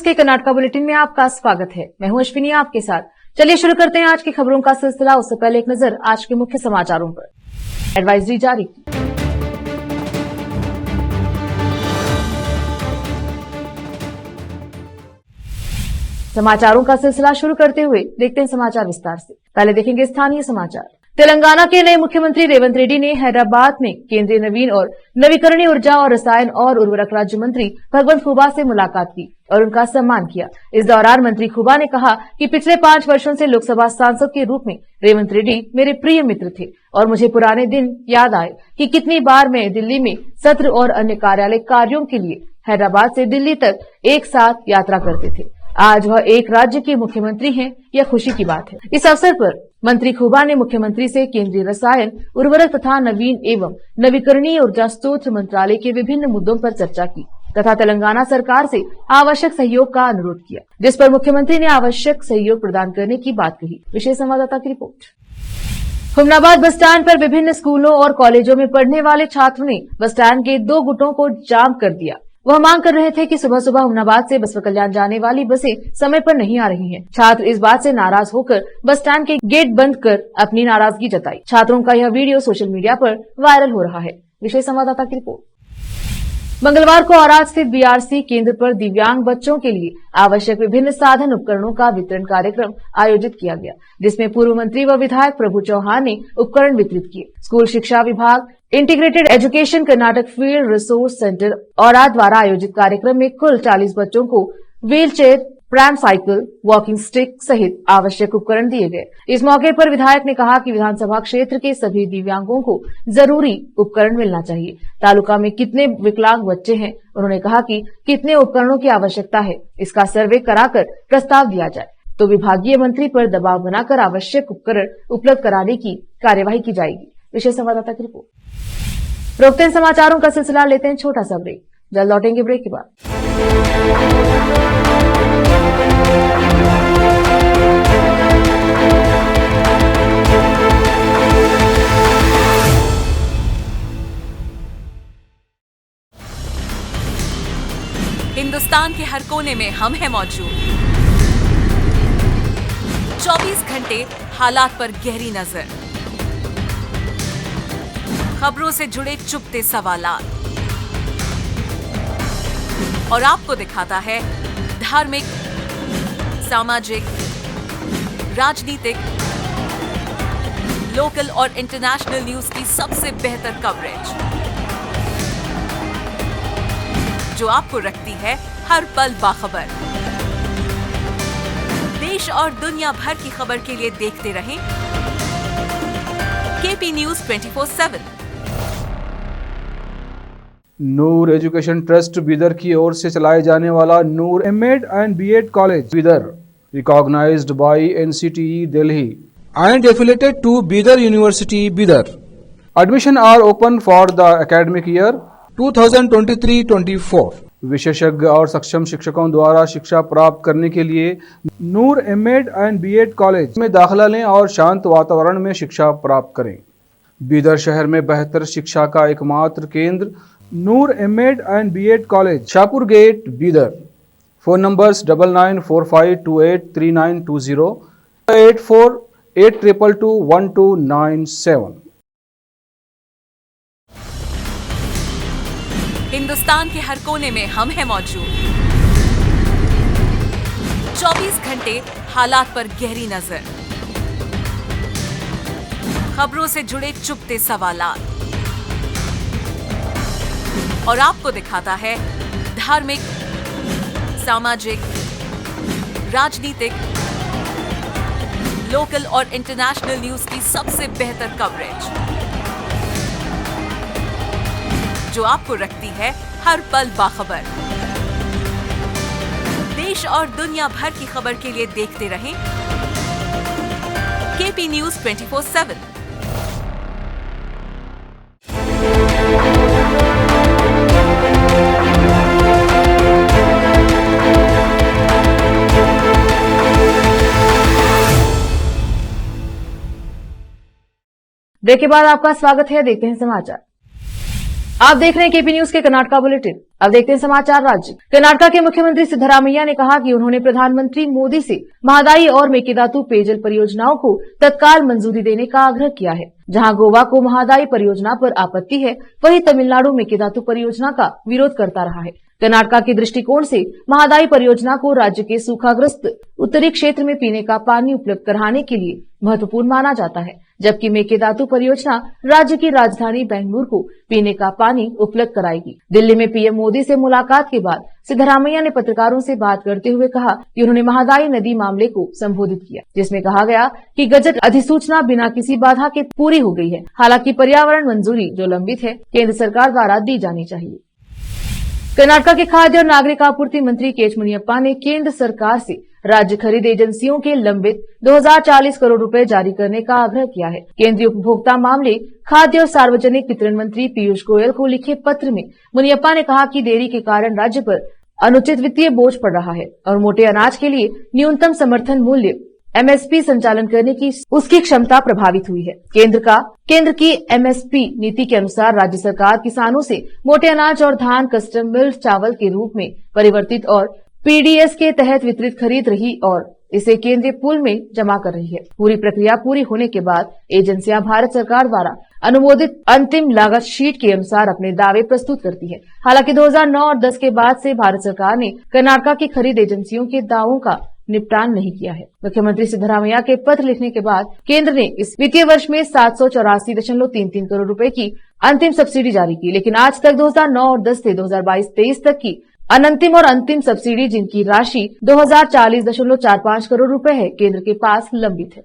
के कर्नाटका बुलेटिन में आपका स्वागत है। मैं हूं अश्विनी आपके साथ। चलिए शुरू करते हैं आज की खबरों का सिलसिला। उससे पहले एक नजर आज के मुख्य समाचारों पर। एडवाइजरी जारी। समाचारों का सिलसिला शुरू करते हुए देखते हैं समाचार विस्तार से। पहले देखेंगे स्थानीय समाचार। तेलंगाना के नए मुख्यमंत्री रेवंत रेड्डी ने हैदराबाद में केंद्रीय नवीन और नवीकरणीय ऊर्जा और रसायन और उर्वरक राज्य मंत्री भगवंत खुबा से मुलाकात की और उनका सम्मान किया। इस दौरान मंत्री खुबा ने कहा कि पिछले 5 वर्षों से लोकसभा सांसद के रूप में रेवंत रेड्डी मेरे प्रिय मित्र थे और मुझे पुराने दिन याद आए कि कितनी बार मैं दिल्ली में सत्र और अन्य कार्यालय कार्यों के लिए हैदराबाद से दिल्ली तक एक साथ यात्रा करते थे। आज वह एक राज्य के मुख्यमंत्री हैं, यह खुशी की बात है। इस अवसर पर मंत्री खुबा ने मुख्यमंत्री से केंद्रीय रसायन उर्वरक तथा नवीन एवं नवीकरणीय ऊर्जा स्रोत मंत्रालय के विभिन्न मुद्दों पर चर्चा की तथा तेलंगाना सरकार से आवश्यक सहयोग का अनुरोध किया, जिस पर मुख्यमंत्री ने आवश्यक सहयोग प्रदान करने की बात कही। विशेष संवाददाता की रिपोर्ट। हुमनाबाद बस स्टैंड पर विभिन्न स्कूलों और कॉलेजों में पढ़ने वाले छात्रों ने बस स्टैंड के 2 गुटों को जाम कर दिया। वह मांग कर रहे थे कि सुबह सुबह हुमनाबाद से बसवा कल्याण जाने वाली बसें समय पर नहीं आ रही हैं। छात्र इस बात से नाराज होकर बस स्टैंड के गेट बंद कर अपनी नाराजगी जताई। छात्रों का यह वीडियो सोशल मीडिया पर वायरल हो रहा है। विशेष संवाददाता की रिपोर्ट। मंगलवार को औराद स्थित बीआरसी केंद्र पर दिव्यांग बच्चों के लिए आवश्यक विभिन्न साधन उपकरणों का वितरण कार्यक्रम आयोजित किया गया, जिसमें पूर्व मंत्री व विधायक प्रभु चौहान ने उपकरण वितरित किए। स्कूल शिक्षा विभाग, integrated education Karnataka field resource centre Aurad द्वारा आयोजित कार्यक्रम में कुल 40 बच्चों को wheel chair, pram cycle, walking stick सहित आवश्यक उपकरण दिए गए। इस मौके पर विधायक ने कहा कि विधानसभा क्षेत्र के सभी दिव्यांगों को जरूरी उपकरण मिलना चाहिए। तालुका में कितने विकलांग बच्चे हैं, उन्होंने कहा कि कितने उपकरणों की आवश्यकता है, इसका सर्वे कराकर प्रस्ताव दिया जाए तो विभागीय मंत्री पर दबाव बनाकर आवश्यक उपकरण उपलब्ध कराने की कार्यवाही की जाएगी। विशेष संवाददाता की रिपोर्ट। रोकते हैं समाचारों का सिलसिला, लेते हैं छोटा सा ब्रेक। जल्द लौटेंगे ब्रेक के बाद। हिंदुस्तान के हर कोने में हम हैं मौजूद। 24 घंटे हालात पर गहरी नजर, खबरों से जुड़े चुपते सवालात और आपको दिखाता है धार्मिक, सामाजिक, राजनीतिक, लोकल और इंटरनेशनल न्यूज की सबसे बेहतर कवरेज, जो आपको रखती है हर पल बाखबर। देश और दुनिया भर की खबर के लिए देखते रहें KP news 24/7। Noor education trust Bidar की ओर से चलाए जाने वाला Noor MEd and BEd college Bidar, recognised by NCTE Delhi and affiliated to Bidar University, Bidar. Admission are open for the academic year 2023-24. विशेषज्ञ और सक्षम शिक्षकों द्वारा शिक्षा प्राप्त करने के लिए नूर एमएड एंड बीएड कॉलेज में दाखिला लें और शांत वातावरण में शिक्षा प्राप्त करें। बीदर शहर में बेहतर शिक्षा का एकमात्र केंद्र Noor MEd and BEd college, Shahpur gate, Bidar. Phone numbers 9945283920, 8482221297। Hindustan के हर कोने में हम हैं मौजूद। 24 घंटे हालात पर गहरी नजर, खबरों से जुड़े चुपते सवालात और आपको दिखाता है धार्मिक, सामाजिक, राजनीतिक, लोकल और इंटरनेशनल न्यूज की सबसे बेहतर कवरेज, जो आपको रखती है हर पल बाखबर। देश और दुनिया भर की खबर के लिए देखते रहें केपी न्यूज 24/7। ब्रेक के बाद आपका स्वागत है। देखते हैं समाचार। आप देख रहे हैं केपी न्यूज के कर्नाटका बुलेटिन। अब देखते हैं समाचार राज्य। कर्नाटका के मुख्यमंत्री सिद्धरामैया ने कहा कि उन्होंने प्रधानमंत्री मोदी से महादाई और मेकेदातु पेयजल परियोजनाओं को तत्काल मंजूरी देने का आग्रह किया है। जहां गोवा को महादाई परियोजना पर आपत्ति है, वहीं तमिलनाडु मेकेदातु परियोजना का विरोध करता रहा है। कर्नाटका के दृष्टिकोण से महादाई परियोजना को राज्य के सूखाग्रस्त उत्तरी क्षेत्र में पीने का पानी उपलब्ध कराने के लिए महत्वपूर्ण माना जाता है, जबकि मेकेदातु परियोजना राज्य की राजधानी बेंगलुरु को पीने का पानी उपलब्ध कराएगी। दिल्ली में पीएम मोदी से मुलाकात के बाद सिद्धरामैया ने पत्रकारों से बात करते हुए कहा कि उन्होंने महादाई नदी मामले को संबोधित किया, जिसमें कहा गया कि गजट अधिसूचना बिना किसी बाधा के पूरी हो गई है। हालांकि पर्यावरण मंजूरी जो लंबित है, केंद्र सरकार द्वारा दी जानी चाहिए। कर्नाटका के खाद्य और नागरिक आपूर्ति मंत्री केएच मुनियप्पा ने केंद्र सरकार से राज्य खरीद एजेंसियों के लंबित 2040 करोड़ रुपए जारी करने का आग्रह किया है। केंद्रीय उपभोक्ता मामले, खाद्य और सार्वजनिक वितरण मंत्री पीयूष गोयल को लिखे पत्र में मुनियप्पा ने कहा कि देरी के कारण राज्य पर अनुचित वित्तीय बोझ पड़ रहा है और मोटे अनाज के लिए न्यूनतम समर्थन मूल्य एमएसपी संचालन करने की उसकी क्षमता प्रभावित हुई है। केंद्र की एमएसपी नीति के अनुसार राज्य सरकार किसानों से मोटे अनाज और धान कस्टम मिल्ड चावल के रूप में परिवर्तित और पीडीएस के तहत वितरित खरीद रही और इसे केंद्रीय पूल में जमा कर रही है। पूरी प्रक्रिया पूरी होने के बाद एजेंसियां भारत सरकार द्वारा अनुमोदित अंतिम लागत शीट के अनुसार अपने दावे प्रस्तुत करती है। हालांकि 2009 और 10 के बाद से भारत सरकार ने कर्नाटका की खरीद एजेंसियों के दावों का निपटान नहीं किया है। मुख्यमंत्री सिद्धरामैया के पत्र लिखने के बाद केंद्र ने इस वित्तीय वर्ष में 784.33 करोड़ रुपए की अंतिम सब्सिडी जारी की, लेकिन आज तक 2009 और 10 से 2022-23 तक की अनंतिम और अंतिम सब्सिडी, जिनकी राशि 2040.45 करोड़ रुपए है, केंद्र के पास लंबित है।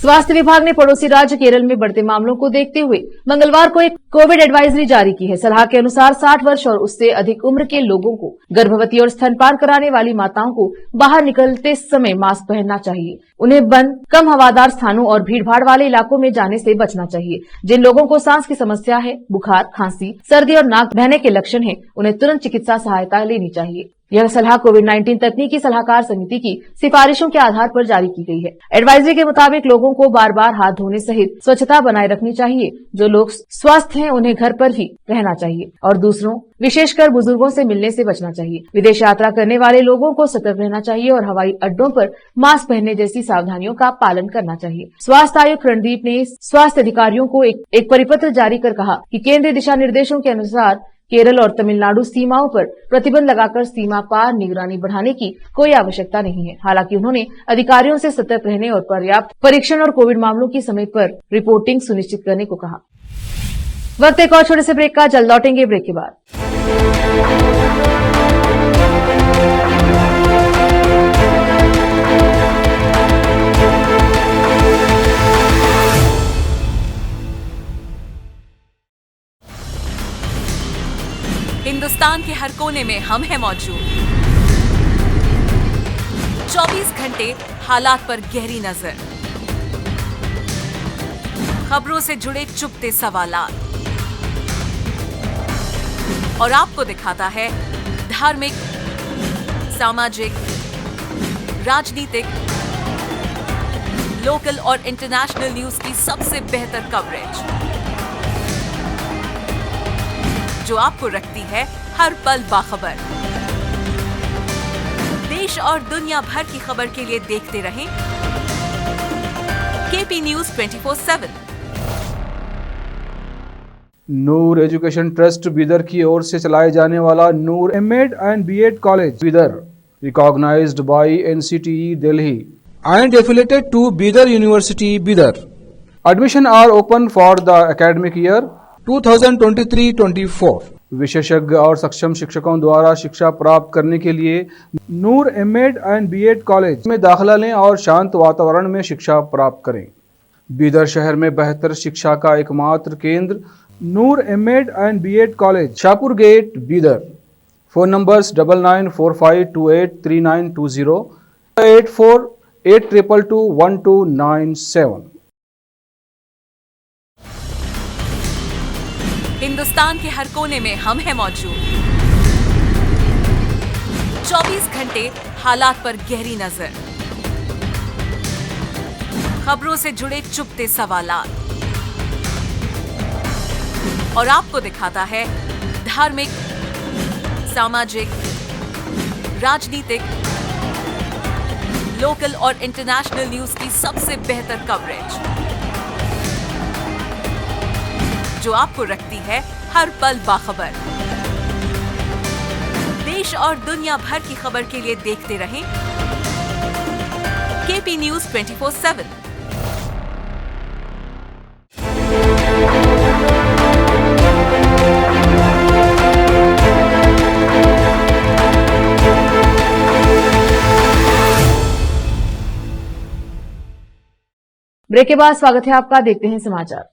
स्वास्थ्य विभाग ने पड़ोसी राज्य केरल में बढ़ते मामलों को देखते हुए मंगलवार को एक कोविड एडवाइजरी जारी की है। सलाह के अनुसार 60 वर्ष और उससे अधिक उम्र के लोगों को, गर्भवती और स्तनपान कराने वाली माताओं को बाहर निकलते समय मास्क पहनना चाहिए। उन्हें बंद, कम हवादार स्थानों और भीड़भाड़ वाले इलाकों में जाने से बचना चाहिए। जिन लोगों को सांस की समस्या है, बुखार, खांसी, सर्दी और नाक बहने के लक्षण हैं, उन्हें तुरंत चिकित्सा सहायता लेनी चाहिए। यह सलाह कोविड-19 तकनीकी सलाहकार समिति की सिफारिशों के आधार पर जारी की गई है। एडवाइजरी के मुताबिक लोगों को बार बार हाथ धोने सहित स्वच्छता बनाए रखनी चाहिए। जो लोग स्वस्थ हैं उन्हें घर पर ही रहना चाहिए और दूसरों, विशेषकर बुजुर्गों से मिलने से बचना चाहिए। विदेश यात्रा करने वाले लोगों को सतर्क रहना चाहिए और हवाई अड्डों पर मास्क पहनने जैसी सावधानियों का पालन करना चाहिए। स्वास्थ्य आयुक्त रणदीप ने स्वास्थ्य अधिकारियों को एक परिपत्र जारी कर कहा कि केंद्रीय दिशा निर्देशों के अनुसार केरल और तमिलनाडु सीमाओं पर प्रतिबंध लगाकर सीमा पार निगरानी बढ़ाने की कोई आवश्यकता नहीं है। हालांकि उन्होंने अधिकारियों से सतर्क रहने और पर्याप्त परीक्षण और कोविड मामलों की समय पर रिपोर्टिंग सुनिश्चित करने को कहा। वक्त एक और छोटे से ब्रेक का, जल्द लौटेंगे ब्रेक के बाद। हिंदुस्तान के हर कोने में हम हैं मौजूद। 24 घंटे हालात पर गहरी नजर, खबरों से जुड़े चुपते सवालात और आपको दिखाता है धार्मिक, सामाजिक, राजनीतिक, लोकल और इंटरनेशनल न्यूज की सबसे बेहतर कवरेज, जो आपको रखती है हर पल बाखबर। देश और दुनिया भर की खबर के लिए देखते रहें KP news 24/7। Noor education trust Bidar की ओर से चलाए जाने वाला Noor MEd and BEd college Bidar, recognised by NCTE Delhi and affiliated to Bidar University, Bidar. Admission are open for the academic year 2023-24. विशेषज्ञ और सक्षम शिक्षकों द्वारा शिक्षा प्राप्त करने के लिए नूर एमएड एंड बीएड कॉलेज में दाखिला लें और शांत वातावरण में शिक्षा प्राप्त करें। बीदर शहर में बेहतर शिक्षा का एकमात्र केंद्र Noor MEd and BEd college, Shahpur gate, Bidar. Phone numbers 9945283920, 8482221297। Hindustan के हर कोने में हम हैं मौजूद। 24 घंटे हालात पर गहरी नजर, खबरों से जुड़े चुपते सवालात और आपको दिखाता है धार्मिक, सामाजिक, राजनीतिक, लोकल और इंटरनेशनल न्यूज की सबसे बेहतर कवरेज, जो आपको रखती है हर पल बाखबर। देश और दुनिया भर की खबर के लिए देखते रहें केपी न्यूज 24/7। ब्रेक के बाद स्वागत है आपका। देखते हैं समाचार।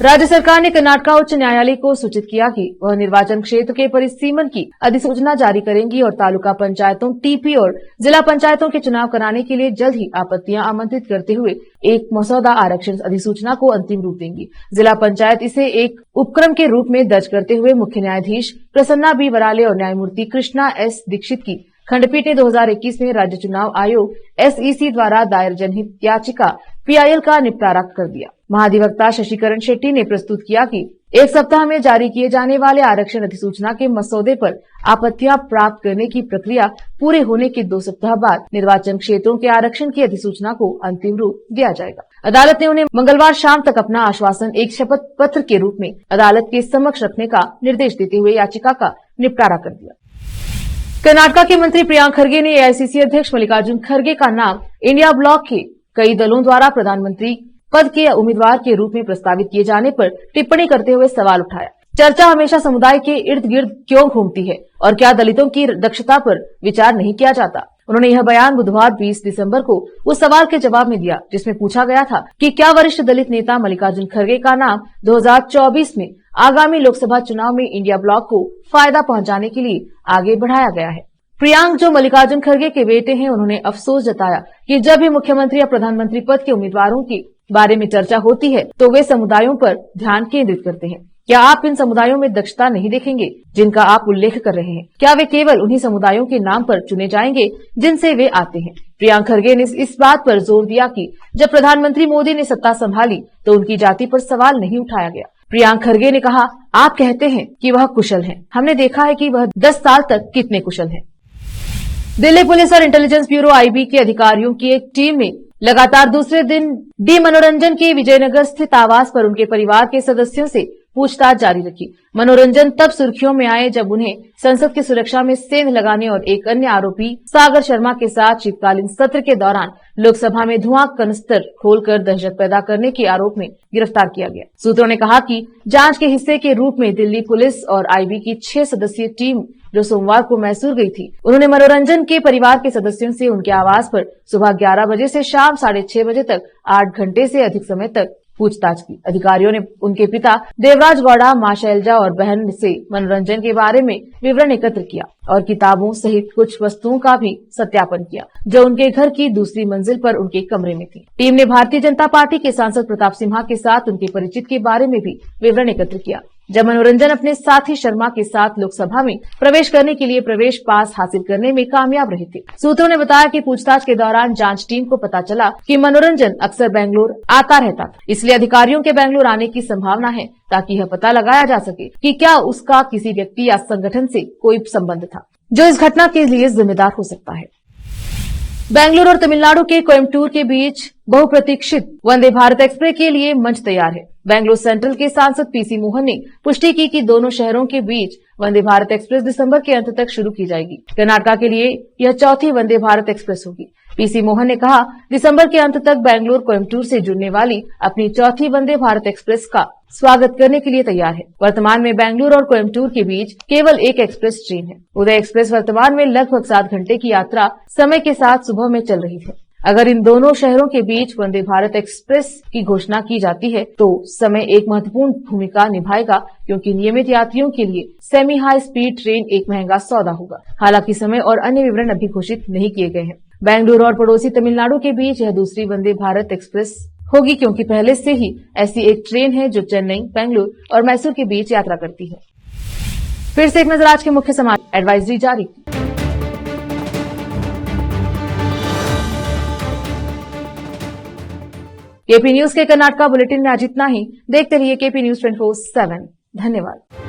राज्य सरकार ने कर्नाटक उच्च न्यायालय को सूचित किया कि वह निर्वाचन क्षेत्र के परिसीमन की अधिसूचना जारी करेंगी और तालुका पंचायतों, टीपी और जिला पंचायतों के चुनाव कराने के लिए जल्द ही आपत्तियां आमंत्रित करते हुए एक मसौदा आरक्षण अधिसूचना को अंतिम रूप देंगी। जिला पंचायत इसे एक उपक्रम के रूप में दर्ज करते हुए मुख्य न्यायाधीश प्रसन्ना बी वराले और न्यायमूर्ति कृष्णा एस दीक्षित की खंडपीठ ने 2021 में राज्य चुनाव आयोग SEC द्वारा दायर जनहित याचिका PIL का निपटारा कर दिया। महाधिवक्ता शशिकरण शेट्टी ने प्रस्तुत किया कि एक सप्ताह में जारी किए जाने वाले आरक्षण अधिसूचना के मसौदे पर आपत्तियां प्राप्त करने की प्रक्रिया पूरे होने के 2 सप्ताह बाद निर्वाचन क्षेत्रों के आरक्षण की अधिसूचना को अंतिम रूप दिया जाएगा। अदालत ने उन्हें मंगलवार शाम तक अपना आश्वासन एक शपथ पत्र के रूप में अदालत के समक्ष रखने का निर्देश देते हुए याचिका का निपटारा कर दिया। कर्नाटक के मंत्री प्रियांक खरगे ने AICC अध्यक्ष मल्लिकार्जुन खरगे का नाम इंडिया ब्लॉक के कई दलों द्वारा प्रधानमंत्री पद के उम्मीदवार के रूप में प्रस्तावित किए जाने पर टिप्पणी करते हुए सवाल उठाया। चर्चा हमेशा समुदाय के इर्द गिर्द क्यों घूमती है और क्या दलितों की दक्षता पर विचार नहीं किया जाता? उन्होंने यह बयान बुधवार 20 दिसंबर को उस सवाल के जवाब में दिया जिसमें पूछा गया था कि क्या वरिष्ठ दलित नेता मल्लिकार्जुन खरगे का नाम 2024 में आगामी लोकसभा चुनाव में इंडिया ब्लॉक को फायदा पहुंचाने के लिए आगे बढ़ाया गया है। प्रियांक, जो मल्लिकार्जुन खरगे के बेटे हैं, उन्होंने अफसोस जताया कि जब भी मुख्यमंत्री या प्रधानमंत्री पद के उम्मीदवारों के बारे में चर्चा होती है तो वे समुदायों पर ध्यान केंद्रित करते हैं। क्या आप इन समुदायों में दक्षता नहीं देखेंगे जिनका आप उल्लेख कर रहे हैं? क्या वे केवल उन्हीं समुदायों के नाम पर चुने जाएंगे जिनसे वे आते हैं? प्रियांक खरगे ने इस बात पर जोर दिया कि जब प्रधानमंत्री मोदी ने सत्ता संभाली तो उनकी जाति पर सवाल नहीं उठाया गया। प्रियांक खरगे ने कहा, आप कहते हैं कि वह कुशल हैं। हमने देखा है कि वह 10 साल तक कितने कुशल हैं। दिल्ली पुलिस और इंटेलिजेंस ब्यूरो IB के अधिकारियों की एक टीम ने लगातार दूसरे दिन डी मनोरंजन के विजयनगर स्थित आवास पर उनके परिवार के सदस्यों से पूछताछ जारी रखी। मनोरंजन तब सुर्खियों में आए जब उन्हें संसद की सुरक्षा में सेंध लगाने और एक अन्य आरोपी सागर शर्मा के साथ शीतकालीन सत्र के दौरान लोकसभा में धुआं कनस्तर खोलकर दहशत पैदा करने के आरोप में गिरफ्तार किया गया। सूत्रों ने कहा कि जांच के हिस्से के रूप में दिल्ली पुलिस और IB की 6 सदस्यीय टीम जो सोमवार को मैसूर गई थी, उन्होंने मनोरंजन के परिवार के सदस्यों से उनके आवास पर सुबह 11 बजे से शाम 6:30 बजे तक 8 घंटे से अधिक समय तक पूछताछ की। अधिकारियों ने उनके पिता देवराज गौड़ा, मां शैलजा और बहन से मनोरंजन के बारे में विवरण एकत्र किया और किताबों सहित कुछ वस्तुओं का भी सत्यापन किया जो उनके घर की दूसरी मंजिल पर उनके कमरे में थी। टीम ने भारतीय जनता पार्टी के सांसद प्रताप सिम्हा के साथ उनके परिचित के बारे में भी विवरण एकत्र किया। जब मनोरंजन अपने साथी शर्मा के साथ लोकसभा में प्रवेश करने के लिए प्रवेश पास हासिल करने में कामयाब रहे थे। सूत्रों ने बताया कि पूछताछ के दौरान जांच टीम को पता चला कि मनोरंजन अक्सर बेंगलुरु आता रहता था, इसलिए अधिकारियों के बेंगलुरु आने की संभावना है ताकि यह पता लगाया जा सके कि क्या उसका किसी व्यक्ति या संगठन से कोई संबंध था जो इस घटना के लिए जिम्मेदार हो सकता है। बेंगलुरु और तमिलनाडु के कोयम्बटूर के बीच बहुप्रतीक्षित वंदे भारत एक्सप्रेस के लिए मंच तैयार है। बेंगलुरु सेंट्रल के सांसद PC मोहन ने पुष्टि की कि दोनों शहरों के बीच वंदे भारत एक्सप्रेस दिसंबर के अंत तक शुरू की जाएगी। कर्नाटक के लिए यह चौथी वंदे भारत एक्सप्रेस होगी। PC मोहन ने कहा, दिसंबर के अंत तक बेंगलुरु कोयम्बटूर से जुड़ने वाली अपनी चौथी वंदे भारत एक्सप्रेस का स्वागत करने के लिए तैयार है। वर्तमान में बेंगलुरु और कोयम्बटूर के बीच केवल एक एक्सप्रेस ट्रेन है। उदय एक्सप्रेस वर्तमान में लगभग 7 घंटे की यात्रा समय के साथ सुबह में चल रही है। अगर इन दोनों शहरों के बीच वंदे भारत एक्सप्रेस की घोषणा की जाती है तो समय एक महत्वपूर्ण भूमिका निभाएगा, क्योंकि नियमित यात्रियों के लिए सेमी हाई स्पीड ट्रेन एक महंगा सौदा होगा। हालांकि समय और अन्य विवरण अभी घोषित नहीं किए गए हैं। बेंगलुरु और पड़ोसी तमिलनाडु के बीच यह दूसरी वंदे भारत एक्सप्रेस होगी, क्योंकि पहले से ही ऐसी एक ट्रेन है जो चेन्नई, बेंगलुरु और मैसूर के बीच यात्रा करती है। फिर से एक नजर आज के मुख्य समाचार एडवाइजरी जारी। केपी न्यूज के कर्नाटका बुलेटिन में आज इतना ही। देखते रहिए केपी न्यूज 24/7। धन्यवाद।